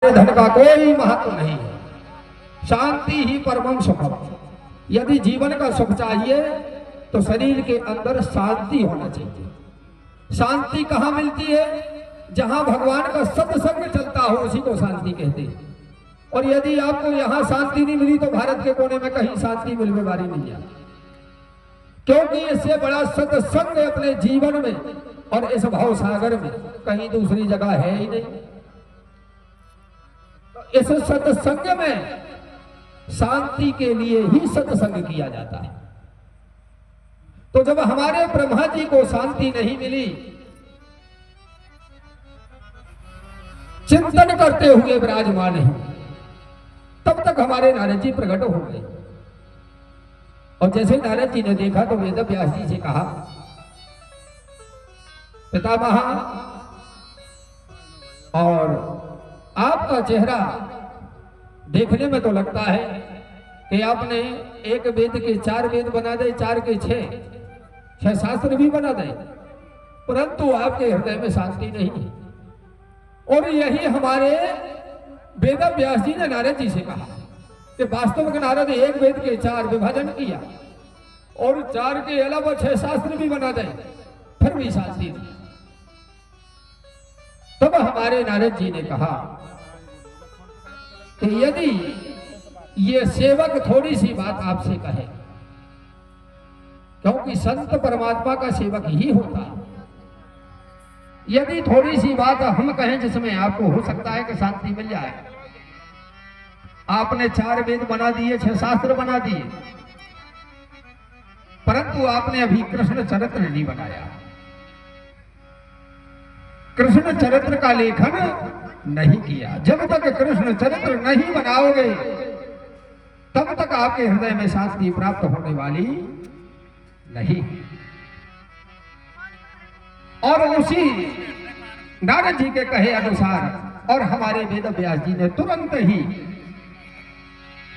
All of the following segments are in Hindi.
धन का कोई महत्व नहीं है, शांति ही परमम सुखम। यदि जीवन का सुख चाहिए तो शरीर के अंदर शांति होना चाहिए। शांति कहाँ मिलती है? जहां भगवान का सत्संग चलता हो उसी को शांति कहते हैं। और यदि आपको यहां शांति नहीं मिली तो भारत के कोने में कहीं शांति मिलने वाली नहीं है, क्योंकि इससे बड़ा सत्संग अपने जीवन में और इस भाव सागर में कहीं दूसरी जगह है ही नहीं। इस सत्संग में शांति के लिए ही सत्संग किया जाता है। तो जब हमारे ब्रह्मा जी को शांति नहीं मिली, चिंतन करते हुए विराजमान है, तब तक हमारे नारद जी प्रकट हो गए। और जैसे नारद जी ने देखा तो वेद व्यास जी से कहा, पितामह, और आपका चेहरा देखने में तो लगता है कि आपने एक वेद के 4 वेद बना दे, 4 के 6 शास्त्र भी बना दे, परंतु आपके हृदय में शांति नहीं है। और यही हमारे वेद व्यास जी ने नारद जी से कहा कि वास्तव में नारद एक वेद के 4 विभाजन किया और 4 के अलावा 6 शास्त्र भी बना दे, फिर भी शांति नहीं। तब हमारे नारद जी ने कहा कि यदि ये सेवक थोड़ी सी बात आपसे कहे, क्योंकि संत परमात्मा का सेवक ही होता है, यदि थोड़ी सी बात हम कहें जिसमें आपको हो सकता है कि शांति मिल जाए। आपने 4 वेद बना दिए, 6 शास्त्र बना दिए, परंतु आपने अभी कृष्ण चरित्र नहीं बनाया। कृष्ण चरित्र का लेखन नहीं किया। जब तक कृष्ण चरित्र नहीं बनाओगे तब तक आपके हृदय में शांति प्राप्त होने वाली नहीं। और उसी नारद जी के कहे अनुसार और हमारे वेद व्यास जी ने तुरंत ही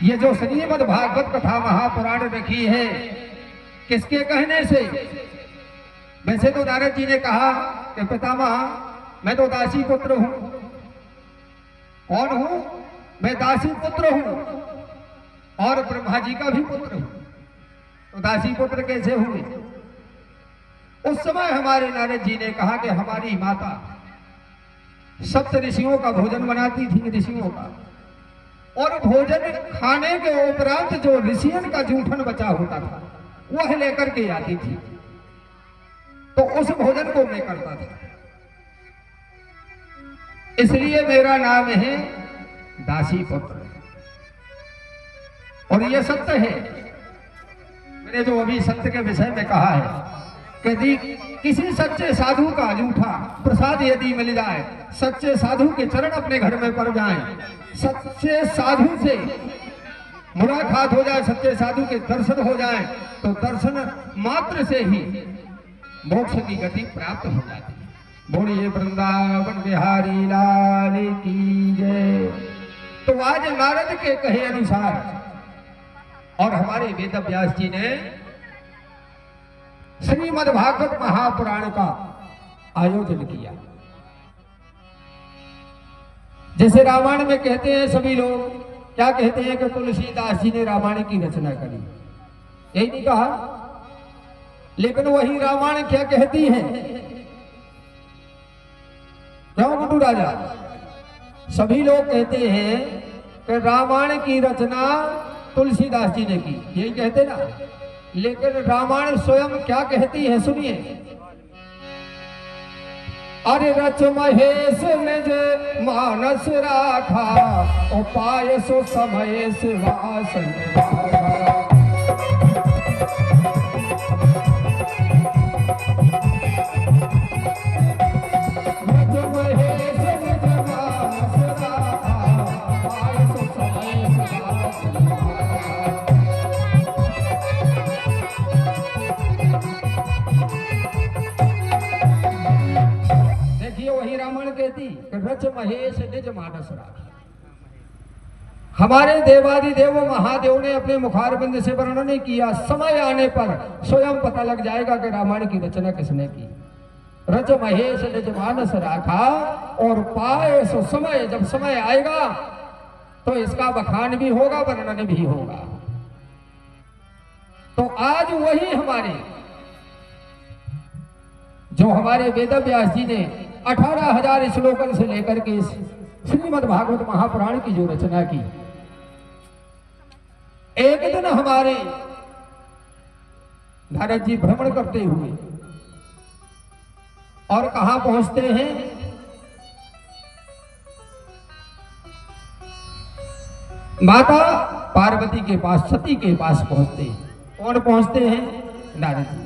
ये जो श्रीमद् भागवत कथा महापुराण रखी है, किसके कहने से? वैसे तो नारद जी ने कहा कि पितामह, मैं तो दासी पुत्र हूं। कौन हूं? मैं दासी पुत्र हूं और ब्रह्मा जी का भी पुत्र हूं। तो दासी पुत्र कैसे हुए? उस समय हमारे नारद जी ने कहा कि हमारी माता 7 ऋषियों का भोजन बनाती थी, ऋषियों का, और भोजन खाने के उपरांत जो ऋषियन का जूठन बचा होता था वह लेकर के आती थी, तो उस भोजन को मैं करता था। इसलिए मेरा नाम है दासी पुत्र। और यह सत्य है। मैंने जो अभी सत्य के विषय में कहा है कि किसी सच्चे साधु का जूठा प्रसाद यदि मिल जाए, सच्चे साधु के चरण अपने घर में पड़ जाएं, सच्चे साधु से मुलाकात हो जाए, सच्चे साधु के दर्शन हो जाए, तो दर्शन मात्र से ही मोक्ष की गति प्राप्त हो जाती है। बोलिए वृंदावन बिहारी लाल की जय। तो आज नारद के कहे अनुसार और हमारे वेद व्यास जी ने श्रीमद् भागवत महापुराण का आयोजन किया। जैसे रामायण में कहते हैं सभी लोग, क्या कहते हैं कि तुलसीदास जी ने रामायण की रचना करी, यही नहीं कहा? लेकिन वही रामायण क्या कहती है? क्यों गुड्डू राजा? सभी लोग कहते हैं कि रामायण की रचना तुलसीदास जी ने की, यही कहते ना। लेकिन रामायण स्वयं क्या कहती है, सुनिए। अरे रच महेश निज मानस राखा, उपाय सो समय से वासन राखा। रच महेश निज मानस राखा। हमारे देवादिदेव महादेव ने अपने मुखारबिंद से वर्णन किया, समय आने पर स्वयं पता लग जाएगा कि रामायण की रचना किसने की। रज महेश निज मानस राखा, और पाए सो समय, जब समय आएगा तो इसका बखान भी होगा, वर्णन भी होगा। तो आज वही हमारे जो हमारे वेद व्यास जी ने 18,000 श्लोकन से लेकर के इस श्रीमद् भागवत महापुराण की जो रचना की, एक दिन हमारे नारद जी भ्रमण करते हुए और कहां पहुंचते हैं? माता पार्वती के पास, सती के पास पहुंचते हैं। कौन पहुंचते हैं? नारद जी।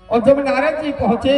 और जब नारद जी पहुंचे